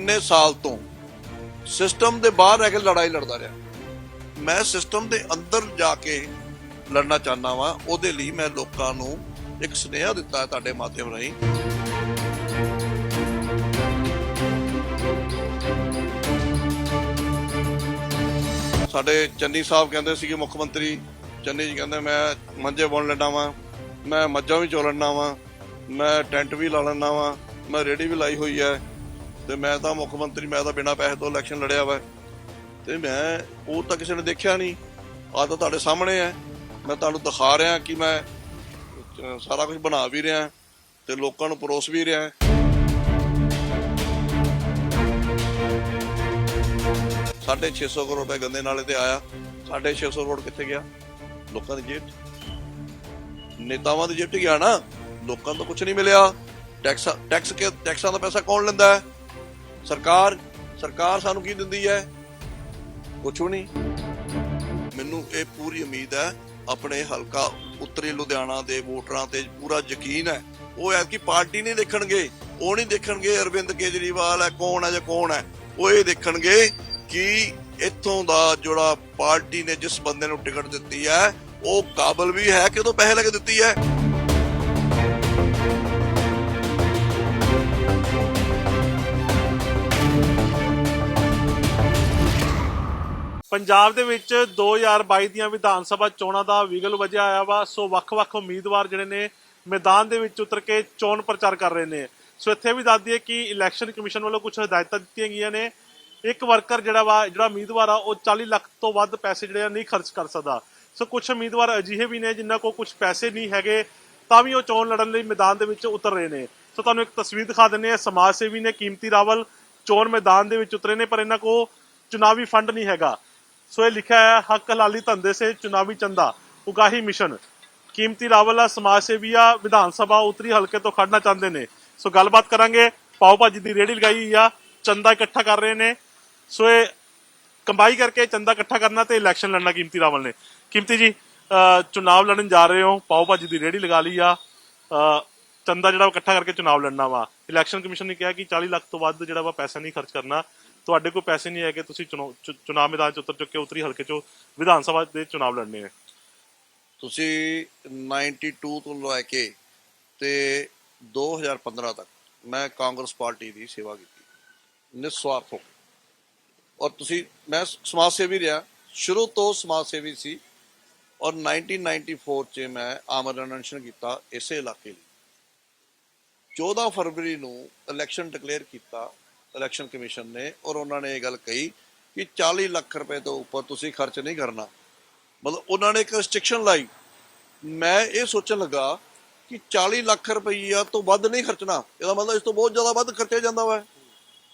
ਕਿੰਨੇ ਸਾਲ ਤੋਂ ਸਿਸਟਮ ਦੇ ਬਾਹਰ ਰਹਿ ਕੇ ਲੜਾਈ ਲੜਦਾ ਰਿਹਾ। ਮੈਂ ਸਿਸਟਮ ਦੇ ਅੰਦਰ ਜਾ ਕੇ ਲੜਨਾ ਚਾਹੁੰਦਾ ਵਾਂ। ਉਹਦੇ ਲਈ ਮੈਂ ਲੋਕਾਂ ਨੂੰ ਇੱਕ ਸੁਨੇਹਾ ਦਿੱਤਾ ਹੈ ਤੁਹਾਡੇ ਮਾਧਿਅਮ ਰਾਹੀਂ। ਸਾਡੇ ਚੰਨੀ ਸਾਹਿਬ ਕਹਿੰਦੇ ਸੀਗੇ, ਮੁੱਖ ਮੰਤਰੀ ਚੰਨੀ ਜੀ ਕਹਿੰਦੇ ਮੈਂ ਮੰਜੇ ਬੁਣ ਲੈਣਾ ਵਾਂ, ਮੈਂ ਮੱਝਾਂ ਵੀ ਚੋ ਲੈਣਾ ਵਾਂ, ਮੈਂ ਟੈਂਟ ਵੀ ਲਾ ਲੈਣਾ ਵਾਂ, ਮੈਂ ਰੇਹੜੀ ਵੀ ਲਾਈ ਹੋਈ ਹੈ ਤੇ ਮੈਂ ਤਾਂ ਮੁੱਖ ਮੰਤਰੀ, ਮੈਂ ਤਾਂ ਬਿਨਾਂ ਪੈਸੇ ਤੋਂ ਇਲੈਕਸ਼ਨ ਲੜਿਆ ਵਾ। ਤੇ ਮੈਂ ਉਹ ਤਾਂ ਕਿਸੇ ਨੇ ਦੇਖਿਆ ਨਹੀਂ, ਆਹ ਤਾਂ ਤੁਹਾਡੇ ਸਾਹਮਣੇ ਹੈ। ਮੈਂ ਤੁਹਾਨੂੰ ਦਿਖਾ ਰਿਹਾ ਕਿ ਮੈਂ ਸਾਰਾ ਕੁਝ ਬਣਾ ਵੀ ਰਿਹਾ ਤੇ ਲੋਕਾਂ ਨੂੰ ਪਰੋਸ ਵੀ ਰਿਹਾ। 650 ਕਰੋੜ ਰੁਪਏ ਗੰਦੇ ਨਾਲੇ ਤੇ ਆਇਆ। 650 ਕਰੋੜ ਕਿੱਥੇ ਗਿਆ? ਲੋਕਾਂ ਦੀ ਜੇਬ 'ਚ, ਨੇਤਾਵਾਂ ਦੀ ਜੇਬ 'ਚ ਗਿਆ ਨਾ। ਲੋਕਾਂ ਤੋਂ ਕੁਝ ਨਹੀਂ ਮਿਲਿਆ। ਟੈਕਸਾਂ ਦਾ ਪੈਸਾ ਕੌਣ ਲੈਂਦਾ ਹੈ? ਸਰਕਾਰ ਸਾਨੂੰ ਕੀ ਦਿੰਦੀ ਹੈ? ਕੁਛ ਵੀ ਨਹੀਂ। ਮੈਨੂੰ ਇਹ ਪੂਰੀ ਉਮੀਦ ਹੈ, ਆਪਣੇ ਹਲਕਾ ਉੱਤਰੀ ਲੁਧਿਆਣਾ ਦੇ ਵੋਟਰਾਂ ਤੇ ਪੂਰਾ ਯਕੀਨ ਹੈ। ਉਹ ਐਤਕੀ ਪਾਰਟੀ ਨਹੀਂ ਦੇਖਣਗੇ, ਉਹ ਨਹੀਂ ਦੇਖਣਗੇ ਅਰਵਿੰਦ ਕੇਜਰੀਵਾਲ ਹੈ ਕੌਣ ਹੈ ਜਾਂ ਕੌਣ ਹੈ। ਉਹ ਇਹ ਦੇਖਣਗੇ ਕਿ ਇੱਥੋਂ ਦਾ ਜਿਹੜਾ ਪਾਰਟੀ ਨੇ ਜਿਸ ਬੰਦੇ ਨੂੰ ਟਿਕਟ ਦਿੱਤੀ ਹੈ ਉਹ ਕਾਬਲ ਵੀ ਹੈ ਕਿ ਉਦੋਂ ਪੈਸੇ ਲੈ ਕੇ ਦਿੱਤੀ ਹੈ। ਪੰਜਾਬ ਦੇ ਵਿੱਚ 2022 ਦੀਆਂ ਵਿਧਾਨ ਸਭਾ ਚੋਣਾਂ ਦਾ ਵਿਗਲ ਵਜਿਆ ਆਇਆ ਵਾ। ਸੋ ਵੱਖ-ਵੱਖ ਉਮੀਦਵਾਰ ਜਿਹੜੇ ਨੇ ਮੈਦਾਨ ਦੇ ਵਿੱਚ ਉਤਰ ਕੇ ਚੋਣ ਪ੍ਰਚਾਰ ਕਰ ਰਹੇ ਨੇ। ਸੋ ਇੱਥੇ ਵੀ ਦੱਸ ਦਈਏ ਕਿ ਇਲੈਕਸ਼ਨ ਕਮਿਸ਼ਨ ਵੱਲੋਂ ਕੁਝ ਹਦਾਇਤਾਂ ਦਿੱਤੀਆਂ ਗਈਆਂ ਨੇ। ਇੱਕ ਵਰਕਰ ਜਿਹੜਾ ਉਮੀਦਵਾਰ ਆ ਉਹ 40 ਲੱਖ ਤੋਂ ਵੱਧ ਪੈਸੇ ਜਿਹੜੇ ਨਹੀਂ ਖਰਚ ਕਰ ਸਕਦਾ। ਸੋ ਕੁਝ ਉਮੀਦਵਾਰ ਅਜਿਹੇ ਵੀ ਨੇ ਜਿਨ੍ਹਾਂ ਕੋਲ ਕੁਝ ਪੈਸੇ ਨਹੀਂ ਹੈਗੇ ਤਾਂ ਵੀ ਉਹ ਚੋਣ ਲੜਨ ਲਈ ਮੈਦਾਨ ਦੇ ਵਿੱਚ ਉਤਰ ਰਹੇ ਨੇ। ਸੋ ਤੁਹਾਨੂੰ ਇੱਕ ਤਸਵੀਰ ਦਿਖਾ ਦਿੰਦੇ ਆ। ਸਮਾਜ ਸੇਵੀ ਨੇ ਕੀਮਤੀ ਰਾਵਲ ਚੋਣ ਮੈਦਾਨ ਦੇ ਵਿੱਚ ਉਤਰੇ ਨੇ, ਪਰ ਇਹਨਾਂ ਕੋਲ ਚੁਣਾਵੀ ਫੰਡ ਨਹੀਂ ਹੈਗਾ। ਸੋ ਇਹ ਲਿਖਿਆ ਹੈ ਹੱਕ ਹਲਾਲੀ ਧੰਦੇ ਸੇ ਚੁਣਾवी ਚੰਦਾ ਉਗਾही ਮਿਸ਼ਨ। ਕੀਮਤੀ ਰਾਵਲ ਸਮਾਜ ਸੇਵੀ ਆ, ਵਿਧਾਨ ਸਭਾ ਉੱਤਰੀ ਹਲਕੇ ਤੋਂ ਖੜਨਾ ਚਾਹੁੰਦੇ ਨੇ। ਸੋ ਗੱਲਬਾਤ ਕਰਾਂਗੇ। ਪਾਓ ਭਾਜੀ ਦੀ ਰੇਹੜੀ ਲਗਾਈ ਹੋਈ ਆ, ਚੰਦਾ ਇਕੱਠਾ ਕਰ ਰਹੇ ਨੇ। ਸੋ ਇਹ ਕਮਾਈ ਕਰਕੇ ਚੰਦਾ ਇਕੱਠਾ ਕਰਨਾ ਤੇ ਇਲੈਕਸ਼ਨ ਲੜਨਾ ਕੀਮਤੀ ਰਾਵਲ ਨੇ। ਕੀਮਤੀ ਜੀ, ਚੁਣਾਵ ਲੜਨ ਜਾ ਰਹੇ ਹੋ, ਪਾਓ ਭਾਜੀ ਦੀ ਰੇਹੜੀ ਲਗਾ ਲਈ ਆ, ਚੰਦਾ ਜਿਹੜਾ ਇਕੱਠਾ ਕਰਕੇ ਚੁਣਾਵ ਲੜਨਾ ਵਾ। ਇਲੈਕਸ਼ਨ ਕਮਿਸ਼ਨ ਨੇ ਕਿਹਾ ਕਿ 40 ਲੱਖ ਤੋਂ ਵੱਧ ਜਿਹੜਾ ਵਾ ਪੈਸਾ ਨਹੀਂ ਖਰਚ ਕਰਨਾ। ਤੁਹਾਡੇ ਕੋਲ ਪੈਸੇ ਨਹੀਂ ਹੈਗੇ, ਤੁਸੀਂ ਚੁਣਾਵ ਮੈਦਾਨ 'ਚ ਉਤਰ ਚੁੱਕੇ, ਉੱਤਰੀ ਹਲਕੇ 'ਚੋਂ ਵਿਧਾਨ ਸਭਾ ਦੇ ਚੁਣਾਵ ਲੜਨੇ ਨੇ। ਤੁਸੀਂ 92 ਤੋਂ ਲੈ ਕੇ ਤੇ 2015 ਤੱਕ ਮੈਂ ਕਾਂਗਰਸ ਪਾਰਟੀ ਦੀ ਸੇਵਾ ਕੀਤੀ ਨਿਸਵਾਰਥ। ਔਰ ਮੈਂ ਸਮਾਜ ਸੇਵੀ ਰਿਹਾ, ਸ਼ੁਰੂ ਤੋਂ ਸਮਾਜ ਸੇਵੀ ਸੀ। ਔਰ 1994 'ਚ ਮੈਂ ਆਮਰਨ ਅਨਸ਼ਨ ਕੀਤਾ ਇਸੇ ਇਲਾਕੇ ਲਈ। 14 ਫਰਵਰੀ ਨੂੰ ਇਲੈਕਸ਼ਨ ਡਿਕਲੇਅਰ ਕੀਤਾ ਇਲੈਕਸ਼ਨ ਕਮਿਸ਼ਨ ਨੇ, ਔਰ ਉਹਨਾਂ ਨੇ ਇਹ ਗੱਲ ਕਹੀ ਕਿ 40 ਲੱਖ ਰੁਪਏ ਤੋਂ ਉੱਪਰ ਤੁਸੀਂ ਖਰਚ ਨਹੀਂ ਕਰਨਾ। ਮਤਲਬ ਉਹਨਾਂ ਨੇ ਇੱਕ ਰਿਸਟ੍ਰਿਕਸ਼ਨ ਲਾਈ। ਮੈਂ ਇਹ ਸੋਚਣ ਲੱਗਾ ਕਿ 40 ਲੱਖ ਰੁਪਈਆ ਤੋਂ ਵੱਧ ਨਹੀਂ ਖਰਚਣਾ। ਇਹਦਾ ਮਤਲਬ ਇਸ ਤੋਂ ਬਹੁਤ ਜ਼ਿਆਦਾ ਵੱਧ ਖਰਚਿਆ ਜਾਂਦਾ ਵਾ,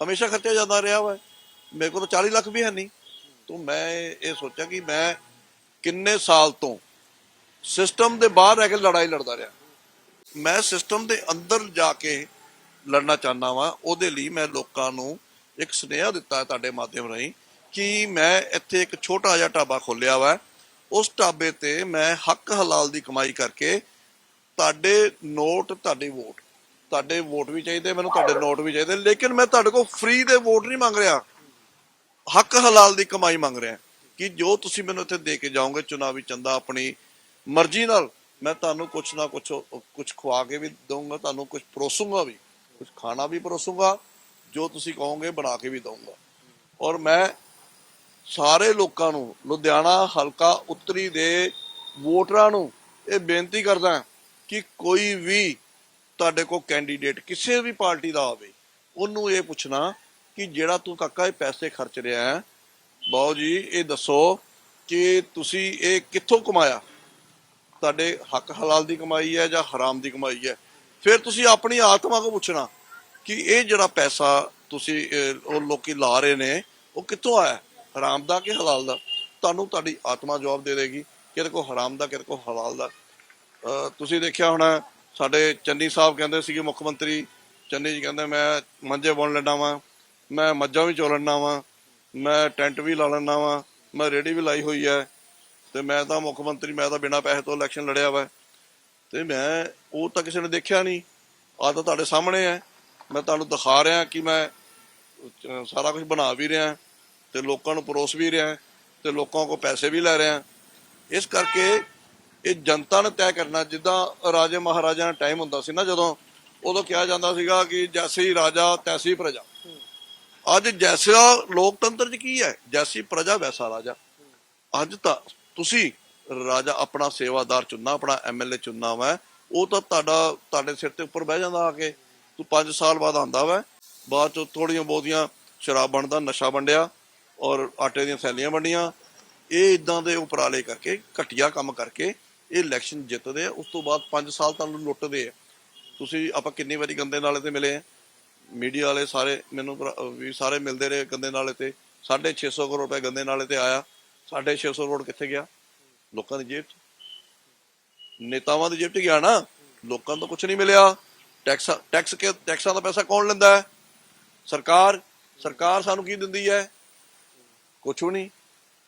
ਹਮੇਸ਼ਾ ਖਰਚਿਆ ਜਾਂਦਾ ਰਿਹਾ ਵਾ। ਮੇਰੇ ਕੋਲ ਤਾਂ 40 ਲੱਖ ਵੀ ਹੈ ਨਹੀਂ। ਤਾਂ ਮੈਂ ਇਹ ਸੋਚਿਆ ਕਿ ਮੈਂ ਕਿੰਨੇ ਸਾਲ ਤੋਂ ਸਿਸਟਮ ਦੇ ਬਾਹਰ ਰਹਿ ਕੇ ਲੜਾਈ ਲੜਦਾ ਰਿਹਾ। ਮੈਂ ਸਿਸਟਮ ਦੇ ਅੰਦਰ ਜਾ ਕੇ ਲੜਨਾ ਚਾਹੁੰਦਾ ਵਾਂ। ਉਹਦੇ ਲਈ ਮੈਂ ਲੋਕਾਂ ਨੂੰ ਇੱਕ ਸੁਨੇਹਾ ਦਿੱਤਾ ਹੈ ਤੁਹਾਡੇ ਮਾਧਿਅਮ ਰਾਹੀਂ ਕਿ ਮੈਂ ਇੱਥੇ ਇੱਕ ਛੋਟਾ ਜਿਹਾ ਢਾਬਾ ਖੋਲਿਆ ਵਾ। ਉਸ ਢਾਬੇ ਤੇ ਮੈਂ ਹੱਕ ਹਲਾਲ ਦੀ ਕਮਾਈ ਕਰਕੇ ਤੁਹਾਡੇ ਨੋਟ, ਤੁਹਾਡੇ ਵੋਟ ਵੀ ਚਾਹੀਦੇ ਮੈਨੂੰ, ਤੁਹਾਡੇ ਨੋਟ ਵੀ ਚਾਹੀਦੇ, ਲੇਕਿਨ ਮੈਂ ਤੁਹਾਡੇ ਕੋਲ ਫ੍ਰੀ ਦੇ ਵੋਟ ਨਹੀਂ ਮੰਗ ਰਿਹਾ, ਹੱਕ ਹਲਾਲ ਦੀ ਕਮਾਈ ਮੰਗ ਰਿਹਾ ਕਿ ਜੋ ਤੁਸੀਂ ਮੈਨੂੰ ਇੱਥੇ ਦੇ ਕੇ ਜਾਓਗੇ ਚੁਣਾਵੀ ਚੰਦਾ ਆਪਣੀ ਮਰਜ਼ੀ ਨਾਲ, ਮੈਂ ਤੁਹਾਨੂੰ ਕੁਛ ਨਾ ਕੁਛ ਖਵਾ ਕੇ ਵੀ ਦਊਂਗਾ, ਤੁਹਾਨੂੰ ਕੁਛ ਪਰੋਸੂੰਗਾ ਵੀ, ਕੁਛ ਖਾਣਾ ਵੀ ਪਰੋਸੂੰਗਾ, ਜੋ ਤੁਸੀਂ ਕਹੋਗੇ ਬਣਾ ਕੇ ਵੀ ਦਊਂਗਾ। ਔਰ ਮੈਂ ਸਾਰੇ ਲੋਕਾਂ ਨੂੰ, ਲੁਧਿਆਣਾ ਹਲਕਾ ਉੱਤਰੀ ਦੇ ਵੋਟਰਾਂ ਨੂੰ ਇਹ ਬੇਨਤੀ ਕਰਦਾ ਕਿ ਕੋਈ ਵੀ ਤੁਹਾਡੇ ਕੋਲ ਕੈਂਡੀਡੇਟ ਕਿਸੇ ਵੀ ਪਾਰਟੀ ਦਾ ਆਵੇ, ਉਹਨੂੰ ਇਹ ਪੁੱਛਣਾ ਕਿ ਜਿਹੜਾ ਤੂੰ ਕਾਕਾ ਇਹ ਪੈਸੇ ਖਰਚ ਰਿਹਾ ਹੈ, ਬਾਊ ਜੀ ਇਹ ਦੱਸੋ ਕਿ ਤੁਸੀਂ ਇਹ ਕਿੱਥੋਂ ਕਮਾਇਆ, ਤੁਹਾਡੇ ਹੱਕ ਹਲਾਲ ਦੀ ਕਮਾਈ ਹੈ ਜਾਂ ਹਰਾਮ ਦੀ ਕਮਾਈ ਹੈ। ਫਿਰ ਤੁਸੀਂ ਆਪਣੀ ਆਤਮਾ ਕੋ ਪੁੱਛਣਾ ਕਿ ਇਹ ਜਿਹੜਾ ਪੈਸਾ ਤੁਸੀਂ ਉਹ ਲੋਕੀ ਲਾ ਰਹੇ ਨੇ ਉਹ ਕਿੱਥੋਂ ਆਇਆ, ਹਰਾਮ ਦਾ ਕਿ ਹਲਾਲ ਦਾ। ਤੁਹਾਨੂੰ ਤੁਹਾਡੀ ਆਤਮਾ ਜਵਾਬ ਦੇ ਦੇਗੀ ਕਿਹਦੇ ਕੋਲ ਹਰਾਮ ਦਾ, ਕਿਹਦੇ ਕੋਲ ਹਲਾਲ ਦਾ। ਤੁਸੀਂ ਦੇਖਿਆ ਹੋਣਾ, ਸਾਡੇ ਚੰਨੀ ਸਾਹਿਬ ਕਹਿੰਦੇ ਸੀਗੇ, ਮੁੱਖ ਮੰਤਰੀ ਚੰਨੀ ਜੀ ਕਹਿੰਦੇ ਮੈਂ ਮੰਜੇ ਬੁਣ ਲੈਣਾ ਵਾਂ, ਮੈਂ ਮੱਝਾਂ ਵੀ ਚੋ ਲੈਣਾ ਵਾਂ, ਮੈਂ ਟੈਂਟ ਵੀ ਲਾ ਲੈਣਾ ਵਾਂ, ਮੈਂ ਰੇਹੜੀ ਵੀ ਲਾਈ ਹੋਈ ਹੈ ਤੇ ਮੈਂ ਤਾਂ ਮੁੱਖ ਮੰਤਰੀ, ਮੈਂ ਤਾਂ ਬਿਨਾਂ ਪੈਸੇ ਤੋਂ ਇਲੈਕਸ਼ਨ ਲੜਿਆ ਵਾ। ਤੇ ਮੈਂ ਉਹ ਤਾਂ ਕਿਸੇ ਨੇ ਦੇਖਿਆ ਨਹੀਂ, ਆਹ ਤਾਂ ਤੁਹਾਡੇ ਸਾਹਮਣੇ ਹੈ। ਮੈਂ ਤੁਹਾਨੂੰ ਦਿਖਾ ਰਿਹਾ ਕਿ ਮੈਂ ਸਾਰਾ ਕੁਝ ਬਣਾ ਵੀ ਰਿਹਾ ਤੇ ਲੋਕਾਂ ਨੂੰ ਪਰੋਸ ਵੀ ਰਿਹਾ ਤੇ ਲੋਕਾਂ ਕੋਲ ਪੈਸੇ ਵੀ ਲੈ ਰਿਹਾ। ਇਸ ਕਰਕੇ ਇਹ ਜਨਤਾ ਨੇ ਤੈਅ ਕਰਨਾ। ਜਿੱਦਾਂ ਰਾਜੇ ਮਹਾਰਾਜਾ ਦਾ ਟਾਈਮ ਹੁੰਦਾ ਸੀ ਨਾ, ਜਦੋਂ ਉਦੋਂ ਕਿਹਾ ਜਾਂਦਾ ਸੀਗਾ ਕਿ ਜੈਸੀ ਰਾਜਾ ਤੈਸੀ ਪ੍ਰਜਾ। ਅੱਜ ਜੈਸਾ ਲੋਕਤੰਤਰ 'ਚ ਕੀ ਹੈ, ਜੈਸੀ ਪ੍ਰਜਾ ਵੈਸਾ ਰਾਜਾ। ਅੱਜ ਤਾਂ ਤੁਸੀਂ ਰਾਜਾ ਆਪਣਾ ਸੇਵਾਦਾਰ ਚੁਣਨਾ, ਆਪਣਾ ਐਮਐਲਏ ਚੁਣਨਾ ਵਾ, ਉਹ ਤਾਂ ਤੁਹਾਡੇ ਸਿਰ ਤੇ ਉੱਪਰ ਬਹਿ ਜਾਂਦਾ ਆ ਕੇ। ਤੂੰ 5 ਸਾਲ ਬਾਅਦ ਆਂਦਾ ਵਾ, ਬਾਅਦ ਚ ਥੋੜੀਆਂ ਬਹੁਤੀਆਂ ਸ਼ਰਾਬ ਬਣਦਾ, ਨਸ਼ਾ ਵੰਡਿਆ ਔਰ ਆਟੇ ਦੀਆਂ ਥੈਲੀਆਂ ਵੰਡੀਆਂ। ਇਹ ਇਦਾਂ ਦੇ ਉਪਰਾਲੇ ਕਰਕੇ, ਘਟੀਆ ਕੰਮ ਕਰਕੇ ਇਹ ਇਲੈਕਸ਼ਨ ਜਿੱਤਦੇ ਆ। ਉਸ ਤੋਂ ਬਾਅਦ 5 ਸਾਲ ਤੁਹਾਨੂੰ ਲੁੱਟਦੇ ਆ। ਤੁਸੀਂ ਆਪਾਂ ਕਿੰਨੀ ਵਾਰੀ ਗੰਦੇ ਨਾਲੇ ਤੇ ਮਿਲੇ ਆ, ਮੀਡੀਆ ਵਾਲੇ ਸਾਰੇ ਮੈਨੂੰ ਵੀ ਸਾਰੇ ਮਿਲਦੇ ਰਹੇ ਗੰਦੇ ਨਾਲੇ ਤੇ। 650 ਕਰੋੜ ਰੁਪਏ ਗੰਦੇ ਨਾਲੇ ਤੇ ਆਇਆ। 650 ਕਰੋੜ ਕਿੱਥੇ ਗਿਆ? ਲੋਕਾਂ ਦੀ ਜੇਬ 'ਚ, ਨੇਤਾਵਾਂ ਦੀ ਜੇਬ 'ਚ ਗਿਆ ਨਾ। ਲੋਕਾਂ ਨੂੰ ਤਾਂ ਕੁਝ ਨਹੀਂ ਮਿਲਿਆ। ਟੈਕਸਾਂ ਦਾ ਪੈਸਾ ਕੌਣ ਲੈਂਦਾ ਹੈ? ਸਰਕਾਰ। ਸਰਕਾਰ ਸਾਨੂੰ ਕੀ ਦਿੰਦੀ ਹੈ? ਕੁਛ ਵੀ ਨਹੀਂ।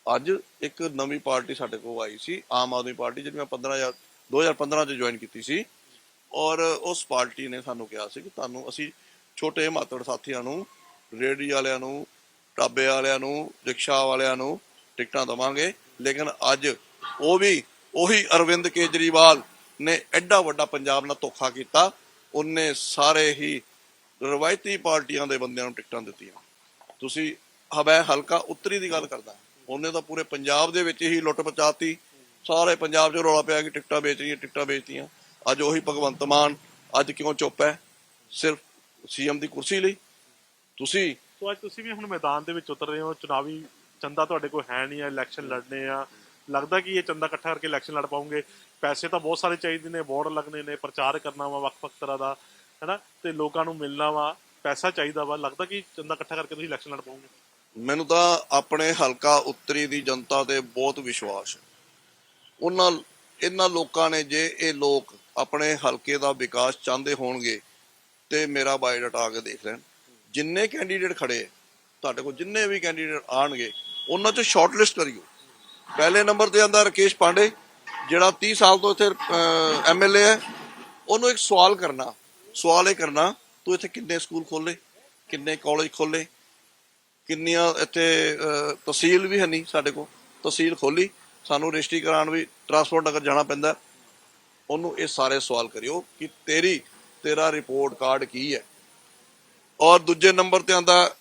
ਅੱਜ ਇੱਕ ਨਵੀਂ ਪਾਰਟੀ ਸਾਡੇ ਕੋਲ ਆਈ ਸੀ, ਆਮ ਆਦਮੀ ਪਾਰਟੀ, ਜਿਹਨੂੰ ਮੈਂ 2015 ਚ ਜੁਆਇਨ ਕੀਤੀ ਸੀ। ਔਰ ਉਸ ਪਾਰਟੀ ਨੇ ਸਾਨੂੰ ਕਿਹਾ ਸੀ ਕਿ ਤੁਹਾਨੂੰ ਅਸੀਂ ਛੋਟੇ ਮਾਤੜ ਸਾਥੀਆਂ ਨੂੰ, ਰੇਹੜੀ ਵਾਲਿਆਂ ਨੂੰ, ਢਾਬੇ ਵਾਲਿਆਂ ਨੂੰ, ਰਿਕਸ਼ਾ ਵਾਲਿਆਂ ਨੂੰ ਟਿਕਟਾਂ ਦੇਵਾਂਗੇ। ਲੇਕਿਨ ਅੱਜ ਉਹ ਵੀ ਉਹੀ ਅਰਵਿੰਦ ਕੇਜਰੀਵਾਲ ਨੇ ਐਡਾ ਵੱਡਾ ਪੰਜਾਬ ਨਾਲ ਧੋਖਾ ਕੀਤਾ। ਉਹਨੇ ਸਾਰੇ ਹੀ ਰਵਾਇਤੀ ਪਾਰਟੀਆਂ ਦੇ ਬੰਦਿਆਂ ਨੂੰ ਟਿਕਟਾਂ ਦਿੱਤੀਆਂ। ਤੁਸੀਂ ਮੈਂ ਹਲਕਾ ਉੱਤਰੀ ਦੀ ਗੱਲ ਕਰਦਾ, ਉਹਨੇ ਤਾਂ ਪੂਰੇ ਪੰਜਾਬ ਦੇ ਵਿੱਚ ਹੀ ਲੁੱਟ ਮਚਾਤੀ। ਸਾਰੇ ਪੰਜਾਬ 'ਚ ਰੌਲਾ ਪਿਆ ਕਿ ਟਿਕਟਾਂ ਵੇਚਣੀਆਂ, ਟਿਕਟਾਂ ਵੇਚਤੀਆਂ। ਅੱਜ ਉਹੀ ਭਗਵੰਤ ਮਾਨ ਅੱਜ ਕਿਉਂ ਚੁੱਪ ਹੈ? ਸਿਰਫ ਸੀਐਮ ਦੀ ਕੁਰਸੀ ਲਈ। ਤੁਸੀਂ ਸੋ ਅੱਜ ਤੁਸੀਂ ਵੀ ਹੁਣ ਮੈਦਾਨ ਦੇ ਵਿੱਚ ਉਤਰ ਰਹੇ ਹੋ, ਚੁਣਾਵੀ ਚੰਦਾ ਤੁਹਾਡੇ ਕੋਲ ਹੈ ਨਹੀਂ ਆ, ਇਲੈਕਸ਼ਨ ਲੜਨੇ ਆ। ਲੱਗਦਾ ਕਿ ਇਹ ਚੰਦਾ ਇਕੱਠਾ ਕਰਕੇ ਇਲੈਕਸ਼ਨ ਲੜ ਪਾਉਂਗੇ? ਪੈਸੇ ਤਾਂ ਬਹੁਤ ਸਾਰੇ ਚਾਹੀਦੇ ਨੇ, ਬੋਰਡ ਲੱਗਣੇ ਨੇ, ਪ੍ਰਚਾਰ ਕਰਨਾ ਵਾ ਵੱਖ-ਵੱਖ ਤਰ੍ਹਾਂ ਦਾ, ਹੈਨਾ, ਤੇ ਲੋਕਾਂ ਨੂੰ ਮਿਲਣਾ ਵਾ, ਪੈਸਾ ਚਾਹੀਦਾ ਵਾ। ਲੱਗਦਾ ਕਿ ਚੰਦਾ ਇਕੱਠਾ ਕਰਕੇ ਤੁਸੀਂ ਇਲੈਕਸ਼ਨ ਲੜ ਪਾਉਂਗੇ? ਮੈਨੂੰ ਤਾਂ ਆਪਣੇ ਹਲਕਾ ਉੱਤਰੀ ਦੀ ਜਨਤਾ ਤੇ ਬਹੁਤ ਵਿਸ਼ਵਾਸ ਹੈ। ਇਹਨਾਂ ਲੋਕਾਂ ਨੇ, ਜੇ ਇਹ ਲੋਕ ਆਪਣੇ ਹਲਕੇ ਦਾ ਵਿਕਾਸ ਚਾਹੁੰਦੇ ਹੋਣਗੇ ਤੇ ਮੇਰਾ ਬਾਇਓਡਾਟਾ ਆ ਕੇ ਦੇਖ ਲੈਣ। ਜਿੰਨੇ ਕੈਂਡੀਡੇਟ ਖੜੇ, ਤੁਹਾਡੇ ਕੋਲ ਜਿੰਨੇ ਵੀ ਕੈਂਡੀਡੇਟ ਆਣਗੇ, ਉਹਨਾਂ ਚੋਂ ਸ਼ਾਰਟ ਲਿਸਟ ਕਰਿਓ। ਪਹਿਲੇ ਨੰਬਰ ਤੇ ਆਂਦਾ ਰਕੇਸ਼ ਪਾਂਡੇ, ਜਿਹੜਾ 30 ਸਾਲ ਤੋਂ ਇੱਥੇ ਐਮਐਲਏ ਹੈ। ਉਹਨੂੰ ਇੱਕ ਸਵਾਲ ਇਹ ਕਰਨਾ, ਤੂੰ ਇੱਥੇ ਕਿੰਨੇ ਸਕੂਲ ਖੋਲੇ, ਕਿੰਨੇ ਕਾਲਜ ਖੋਲੇ, ਕਿੰਨੀਆਂ ਇੱਥੇ ਤਹਿਸੀਲ ਵੀ ਹੈ ਨਹੀਂ ਸਾਡੇ ਕੋਲ, ਤਹਿਸੀਲ ਖੋਲੀ, ਸਾਨੂੰ ਰਜਿਸਟਰੀ ਕਰਾਉਣ ਵੀ ਟਰਾਂਸਪੋਰਟ ਨਗਰ ਜਾਣਾ ਪੈਂਦਾ। ਉਹਨੂੰ ਇਹ ਸਾਰੇ ਸਵਾਲ ਕਰਿਓ ਕਿ ਤੇਰਾ ਰਿਪੋਰਟ ਕਾਰਡ ਕੀ ਹੈ। ਔਰ ਦੂਜੇ ਨੰਬਰ ਤੇ ਆਂਦਾ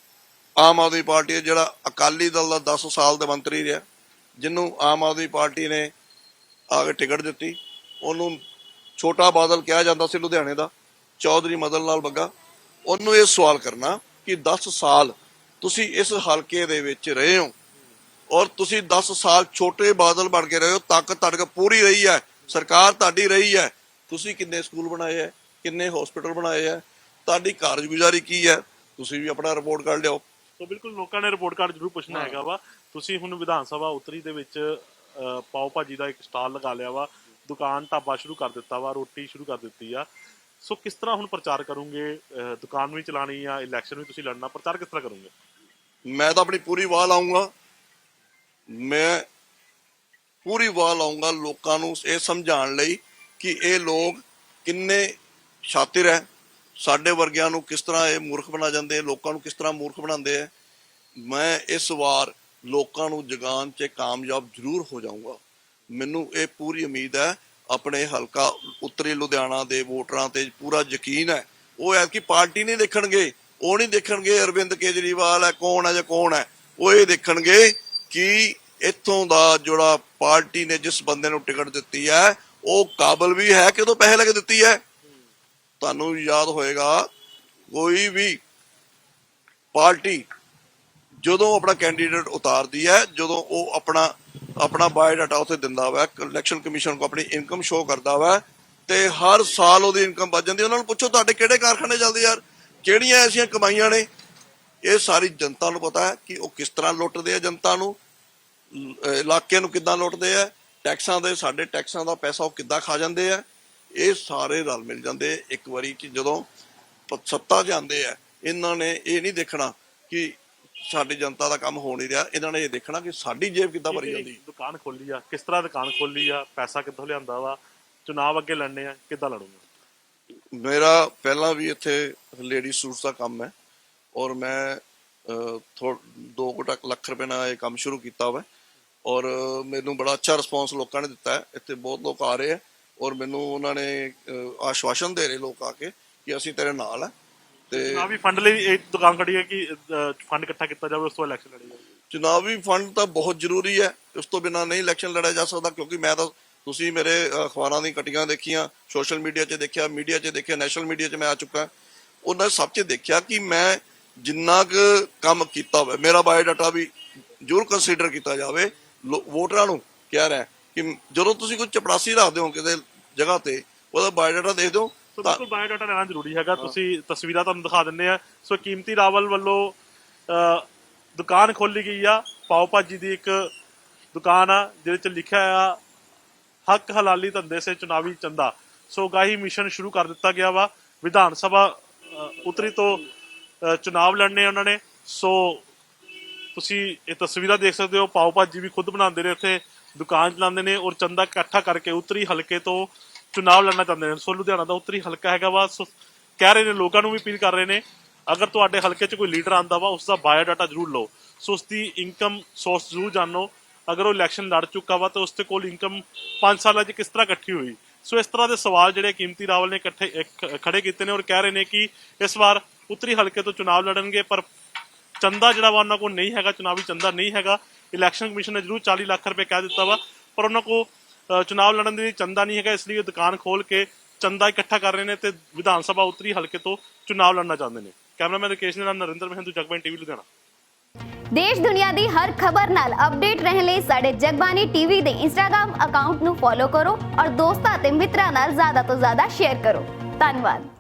ਆਮ ਆਦਮੀ ਪਾਰਟੀ, ਜਿਹੜਾ ਅਕਾਲੀ ਦਲ ਦਾ 10 ਸਾਲ ਦਾ ਮੰਤਰੀ ਰਿਹਾ, ਜਿਹਨੂੰ ਆਮ ਆਦਮੀ ਪਾਰਟੀ ਨੇ ਆ ਕੇ ਟਿਕਟ ਦਿੱਤੀ। ਉਹਨੂੰ ਛੋਟਾ ਬਾਦਲ ਕਿਹਾ ਜਾਂਦਾ ਸੀ ਲੁਧਿਆਣੇ ਦਾ, ਚੌਧਰੀ ਮਦਨ ਲਾਲ ਬੱਗਾ। ਉਹਨੂੰ ਇਹ ਸਵਾਲ ਕਰਨਾ ਕਿ 10 ਸਾਲ ਤੁਸੀਂ ਇਸ ਹਲਕੇ ਦੇ ਵਿੱਚ ਰਹੇ ਹੋ ਔਰ ਤੁਸੀਂ 10 ਸਾਲ ਛੋਟੇ ਬਾਦਲ ਬਣ ਕੇ ਰਹੇ ਹੋ, ਤਾਕਤ ਤੁਹਾਡੇ ਕੋਲ ਪੂਰੀ ਰਹੀ ਹੈ, ਸਰਕਾਰ ਤੁਹਾਡੀ ਰਹੀ ਹੈ, ਤੁਸੀਂ ਕਿੰਨੇ ਸਕੂਲ ਬਣਾਏ ਹੈ, ਕਿੰਨੇ ਹਸਪੀਟਲ ਬਣਾਏ ਹੈ, ਤੁਹਾਡੀ ਕਾਰਜਗੁਜ਼ਾਰੀ ਕੀ ਹੈ? ਤੁਸੀਂ ਵੀ ਆਪਣਾ ਰਿਪੋਰਟ ਕਾਰਡ ਲਿਆਓ। ਸੋ ਬਿਲਕੁਲ ਲੋਕਾਂ ਨੇ ਰਿਪੋਰਟ ਕਾਰਡ ਜ਼ਰੂਰ ਪੁੱਛਣਾ ਹੈਗਾ ਵਾ। ਤੁਸੀਂ ਹੁਣ ਵਿਧਾਨ ਸਭਾ ਉੱਤਰੀ ਦੇ ਵਿੱਚ ਪਾਓ ਭਾਜੀ ਦਾ ਇੱਕ ਸਟਾਲ ਲਗਾ ਲਿਆ ਵਾ, ਦੁਕਾਨ ਢਾਬਾ ਸ਼ੁਰੂ ਕਰ ਦਿੱਤਾ ਵਾ, ਰੋਟੀ ਸ਼ੁਰੂ ਕਰ ਦਿੱਤੀ ਆ। ਸੋ ਕਿਸ ਤਰ੍ਹਾਂ ਹੁਣ ਪ੍ਰਚਾਰ ਕਰੋਗੇ? ਦੁਕਾਨ ਵੀ ਚਲਾਣੀ ਆ, ਇਲੈਕਸ਼ਨ ਵੀ ਤੁਸੀਂ ਲੜਨਾ, ਪ੍ਰਚਾਰ ਕਿਸ ਤਰ੍ਹਾਂ ਕਰੋਗੇ? ਮੈਂ ਤਾਂ ਆਪਣੀ ਪੂਰੀ ਵਾਹ ਲਾਉਂਗਾ। ਮੈਂ ਪੂਰੀ ਵਾਹ ਲਾਉਂਗਾ ਲੋਕਾਂ ਨੂੰ ਇਹ ਸਮਝਾਉਣ ਲਈ ਕਿ ਇਹ ਲੋਕ ਕਿੰਨੇ ਸ਼ਾਤਿਰ ਹੈ, ਸਾਡੇ ਵਰਗਿਆਂ ਨੂੰ ਕਿਸ ਤਰ੍ਹਾਂ ਇਹ ਮੂਰਖ ਬਣਾ ਜਾਂਦੇ, ਲੋਕਾਂ ਨੂੰ ਕਿਸ ਤਰ੍ਹਾਂ ਮੂਰਖ ਬਣਾਉਂਦੇ ਹੈ। ਮੈਂ ਇਸ ਵਾਰ ਲੋਕਾਂ ਨੂੰ ਜਗਾਉਣ 'ਚ ਕਾਮਯਾਬ ਜ਼ਰੂਰ ਹੋ ਜਾਊਂਗਾ। ਮੈਨੂੰ ਇਹ ਪੂਰੀ ਉਮੀਦ ਹੈ। ਆਪਣੇ ਹਲਕਾ ਉੱਤਰੀ ਲੁਧਿਆਣਾ ਦੇ ਵੋਟਰਾਂ ਤੇ ਪੂਰਾ ਯਕੀਨ ਹੈ। ਉਹ ਐਤਕੀ ਪਾਰਟੀ ਨਹੀਂ ਦੇਖਣਗੇ, ਉਹ ਨਹੀਂ ਦੇਖਣਗੇ ਅਰਵਿੰਦ ਕੇਜਰੀਵਾਲ ਹੈ ਕੌਣ ਹੈ ਜਾਂ ਕੌਣ ਹੈ। ਉਹ ਇਹ ਦੇਖਣਗੇ ਕਿ ਇੱਥੋਂ ਦਾ ਜਿਹੜਾ ਪਾਰਟੀ ਨੇ ਜਿਸ ਬੰਦੇ ਨੂੰ ਟਿਕਟ ਦਿੱਤੀ ਹੈ ਉਹ ਕਾਬਲ ਵੀ ਹੈ ਕਿ ਉਦੋਂ ਪੈਸੇ ਲੈ ਕੇ ਦਿੱਤੀ ਹੈ। ਤੁਹਾਨੂੰ ਯਾਦ ਹੋਏਗਾ, ਕੋਈ ਵੀ ਪਾਰਟੀ ਜਦੋਂ ਆਪਣਾ ਕੈਂਡੀਡੇਟ ਉਤਾਰਦੀ ਹੈ, ਜਦੋਂ ਉਹ ਆਪਣਾ ਬਾਇਓਡਾਟਾ ਉੱਥੇ ਦਿੰਦਾ ਵਾ, ਇਲੈਕਸ਼ਨ ਕਮਿਸ਼ਨ ਕੋ ਆਪਣੀ ਇਨਕਮ ਸ਼ੋਅ ਕਰਦਾ ਵਾ, ਤੇ ਹਰ ਸਾਲ ਉਹਦੀ ਇਨਕਮ ਵੱਧ ਜਾਂਦੀ। ਉਹਨਾਂ ਨੂੰ ਪੁੱਛੋ ਤੁਹਾਡੇ ਕਿਹੜੇ ਕਾਰਖਾਨੇ ਚੱਲਦੇ ਯਾਰ, ਕਿਹੜੀਆਂ ਐਸੀਆਂ ਕਮਾਈਆਂ ਨੇ। ਇਹ ਸਾਰੀ ਜਨਤਾ ਨੂੰ ਪਤਾ ਹੈ ਕਿ ਉਹ ਕਿਸ ਤਰ੍ਹਾਂ ਲੁੱਟਦੇ ਆ ਜਨਤਾ ਨੂੰ, ਇਲਾਕੇ ਨੂੰ ਕਿੱਦਾਂ ਲੁੱਟਦੇ ਆ, ਸਾਡੇ ਟੈਕਸਾਂ ਦਾ ਪੈਸਾ ਉਹ ਕਿੱਦਾਂ ਖਾ ਜਾਂਦੇ ਆ। ਇਹ ਸਾਰੇ ਰਲ ਮਿਲ ਜਾਂਦੇ ਇੱਕ ਵਾਰੀ ਕਿ ਜਦੋਂ ਸੱਤਾ 'ਚ ਆਉਂਦੇ ਆ। ਇਹਨਾਂ ਨੇ ਇਹ ਨਹੀਂ ਦੇਖਣਾ ਕਿ ਸਾਡੀ ਜਨਤਾ ਦਾ ਕੰਮ ਹੋ ਨਹੀਂ ਰਿਹਾ, ਇਹਨਾਂ ਨੇ ਇਹ ਦੇਖਣਾ ਕਿ ਸਾਡੀ ਜੇਬ ਕਿੱਦਾਂ ਭਰੀ ਜਾਂਦੀ। ਦੁਕਾਨ ਖੋਲੀ ਆ, ਕਿਸ ਤਰ੍ਹਾਂ ਦੁਕਾਨ ਖੋਲੀ ਆ, ਪੈਸਾ ਕਿੱਥੋਂ ਲਿਆਂਦਾ ਵਾ, ਚੁਣਾਵ ਅੱਗੇ ਲੜਨੇ ਆ, ਕਿੱਦਾਂ ਲੜੂਗਾ? ਮੇਰਾ ਪਹਿਲਾਂ ਵੀ ਇੱਥੇ ਲੇਡੀ ਸੂਟਸ ਦਾ ਕੰਮ ਹੈ ਔਰ ਮੈਂ 2 ਲੱਖ ਰੁਪਏ ਨਾਲ ਇਹ ਕੰਮ ਸ਼ੁਰੂ ਕੀਤਾ ਵਾ ਔਰ ਮੈਨੂੰ ਬੜਾ ਅੱਛਾ ਰਿਸਪੌਂਸ ਲੋਕਾਂ ਨੇ ਦਿੱਤਾ ਹੈ। ਇੱਥੇ ਬਹੁਤ ਲੋਕ ਆ ਰਹੇ ਆ ਔਰ ਮੈਨੂੰ ਉਹਨਾਂ ਨੇ ਆਸ਼ਵਾਸਨ ਦੇ ਰਹੇ ਲੋਕ ਆ ਕੇ ਕਿ ਅਸੀਂ ਤੇਰੇ ਨਾਲ ਆ। ਤੇ ਚੁਣਾਵੀ ਫੰਡ ਲਈ ਇਹ ਦੁਕਾਨ ਖੜੀ ਹੈ ਕਿ ਫੰਡ ਇਕੱਠਾ ਕੀਤਾ ਜਾਵੇ ਉਸ ਤੋਂ ਇਲੈਕਸ਼ਨ ਲੜੀ ਜਾਵੇ। ਚੁਣਾਵੀ ਫੰਡ ਤਾਂ ਬਹੁਤ ਜ਼ਰੂਰੀ ਹੈ, ਉਸ ਤੋਂ ਬਿਨਾਂ ਨਹੀਂ ਇਲੈਕਸ਼ਨ ਲੜਿਆ ਜਾ ਸਕਦਾ। ਕਿਉਂਕਿ ਮੈਂ ਤਾਂ ਤੁਸੀਂ ਮੇਰੇ ਅਖਬਾਰਾਂ ਦੀ ਕਟੀਆਂ ਦੇਖੀਆਂ, ਸੋਸ਼ਲ ਮੀਡੀਆ 'ਚ ਦੇਖਿਆ, ਮੀਡੀਆ 'ਚ ਦੇਖਿਆ, ਨੈਸ਼ਨਲ ਮੀਡੀਆ 'ਚ ਮੈਂ ਆ ਚੁੱਕਾ। ਉਹਨਾਂ ਸਭ 'ਚ ਦੇਖਿਆ ਕਿ ਮੈਂ ਜਿੰਨਾ ਕੁ ਕੰਮ ਕੀਤਾ ਹੋਵੇ ਮੇਰਾ ਬਾਇਓਡਾਟਾ ਵੀ ਜ਼ਰੂਰ ਕੰਸੀਡਰ ਕੀਤਾ ਜਾਵੇ। ਵੋਟਰਾਂ ਨੂੰ ਕਹਿ ਰਿਹਾ ਕਿ ਜਦੋਂ ਤੁਸੀਂ ਕੋਈ ਚਪੜਾਸੀ ਰੱਖਦੇ ਹੋ ਕਿਸੇ ਜਗ੍ਹਾ ਤੇ ਉਹਦਾ ਬਾਇਓਡਾਟਾ ਦੇਖ ਦਿਓ। ਸੋ ਬਿਲਕੁਲ ਬਾਇਓਡਾਟਾ ਲੈਣਾ ਜ਼ਰੂਰੀ ਹੈਗਾ। ਤੁਸੀਂ ਤਸਵੀਰਾਂ ਤੁਹਾਨੂੰ ਦਿਖਾ ਦਿੰਦੇ ਆ। ਸੋ ਕੀਮਤੀ ਰਾਵਲ ਵੱਲੋਂ ਦੁਕਾਨ ਖੋਲੀ ਗਈ ਆ, ਪਾਓ ਭਾਜੀ ਦੀ ਇੱਕ ਦੁਕਾਨ ਆ ਜਿਹਦੇ ਚ ਲਿਖਿਆ ਆ ਹੱਕ ਹਲਾਲੀ ਧੰਦੇ ਸੇ ਚੁਣਾਵੀ ਚੰਦਾ। ਸੋ ਗਾਹੀ ਮਿਸ਼ਨ ਸ਼ੁਰੂ ਕਰ ਦਿੱਤਾ ਗਿਆ ਵਾ। ਵਿਧਾਨ ਸਭਾ ਉੱਤਰੀ ਤੋਂ ਚੁਣਾਵ ਲੜਨੇ ਉਹਨਾਂ ਨੇ। ਸੋ ਤੁਸੀਂ ਇਹ ਤਸਵੀਰਾਂ ਦੇਖ ਸਕਦੇ ਹੋ। ਪਾਓ ਭਾਜੀ ਵੀ ਖੁਦ ਬਣਾਉਂਦੇ ਨੇ, ਉੱਥੇ ਦੁਕਾਨ ਚਲਾਉਂਦੇ ਨੇ ਔਰ ਚੰਦਾ ਇਕੱਠਾ ਕਰਕੇ ਉੱਤਰੀ ਹਲਕੇ ਤੋਂ ਚੁਣਾਵ ਲੜਨਾ ਚਾਹੁੰਦੇ ਨੇ। ਸੋ ਲੁਧਿਆਣਾ ਦਾ ਉੱਤਰੀ ਹਲਕਾ ਹੈਗਾ ਵਾ। ਸੋ ਕਹਿ ਰਹੇ ਨੇ, ਲੋਕਾਂ ਨੂੰ ਵੀ ਅਪੀਲ ਕਰ ਰਹੇ ਨੇ, ਅਗਰ ਤੁਹਾਡੇ ਹਲਕੇ 'ਚ ਕੋਈ ਲੀਡਰ ਆਉਂਦਾ ਵਾ ਉਸ ਦਾ ਬਾਇਓਡਾਟਾ ਜ਼ਰੂਰ ਲਓ। ਸੋ ਉਸ ਦੀ ਇਨਕਮ ਸੋਰਸ ਜ਼ਰੂਰ ਜਾਣੋ। ਅਗਰ ਉਹ ਇਲੈਕਸ਼ਨ ਲੜ ਚੁੱਕਾ ਵਾ ਤਾਂ ਉਸ ਦੇ ਕੋਲ ਇਨਕਮ 5 ਸਾਲਾਂ 'ਚ ਕਿਸ ਤਰ੍ਹਾਂ ਇਕੱਠੀ ਹੋਈ। ਸੋ ਇਸ ਤਰ੍ਹਾਂ ਦੇ ਸਵਾਲ ਜਿਹੜੇ ਕੀਮਤੀ ਰਾਵਲ ਨੇ ਖੜੇ ਕੀਤੇ ਨੇ ਔਰ ਕਹਿ ਰਹੇ ਨੇ ਕਿ ਇਸ ਵਾਰ ਉੱਤਰੀ ਹਲਕੇ ਤੋਂ ਚੁਣਾਵ ਲੜਨਗੇ ਪਰ ਚੰਦਾ ਜਿਹੜਾ ਵਾ ਉਹਨਾਂ ਕੋਲ ਨਹੀਂ ਹੈਗਾ, ਚੁਣਾਵੀ ਚੰਦਾ ਨਹੀਂ ਹੈਗਾ। ਇਲੈਕਸ਼ਨ ਕਮਿਸ਼ਨ ਨੇ ਜ਼ਰੂਰ 40 ਲੱਖ ਰੁਪਏ ਕਹਿ ਦਿੱਤਾ ਵਾ ਪਰ ਉਹਨਾਂ ਕੋਲ ਚੁਣਾਵ ਲੜਨ ਦੇ ਲਈ ਚੰਦਾ ਨਹੀਂ ਹੈਗਾ। ਇਸ ਲਈ ਉਹ ਦੁਕਾਨ ਖੋਲ ਕੇ ਚੰਦਾ ਇਕੱਠਾ ਕਰ ਰਹੇ ਨੇ ਤੇ ਵਿਧਾਨ ਸਭਾ ਉੱਤਰੀ ਹਲਕੇ ਤੋਂ ਚੁਣਾਵ ਲੜਨਾ ਚਾਹੁੰਦੇ ਨੇ। ਕੈਮਰਾਮੈਨ ਰਕੇਸ਼ ਦੇ ਨਾਲ ਨਰਿੰਦਰ ਮਹਿੰਦੂ, ਜਗਬਾਣੀ ਟੀਵੀ ਲੁਧਿਆਣਾ। ਦੇਸ਼ ਦੁਨੀਆ ਦੀ ਹਰ ਖਬਰ ਨਾਲ ਅਪਡੇਟ ਰਹਿਣ ਲਈ ਸਾਡੇ ਜਗਬਾਣੀ ਟੀਵੀ ਦੇ ਇੰਸਟਾਗ੍ਰਾਮ ਅਕਾਊਂਟ ਨੂੰ ਫੋਲੋ ਕਰੋ ਔਰ ਦੋਸਤਾਂ ਤੇ ਮਿੱਤਰਾਂ ਨਾਲ ਜ਼ਿਆਦਾ ਤੋਂ ਜ਼ਿਆਦਾ ਸ਼ੇਅਰ ਕਰੋ। ਧੰਨਵਾਦ।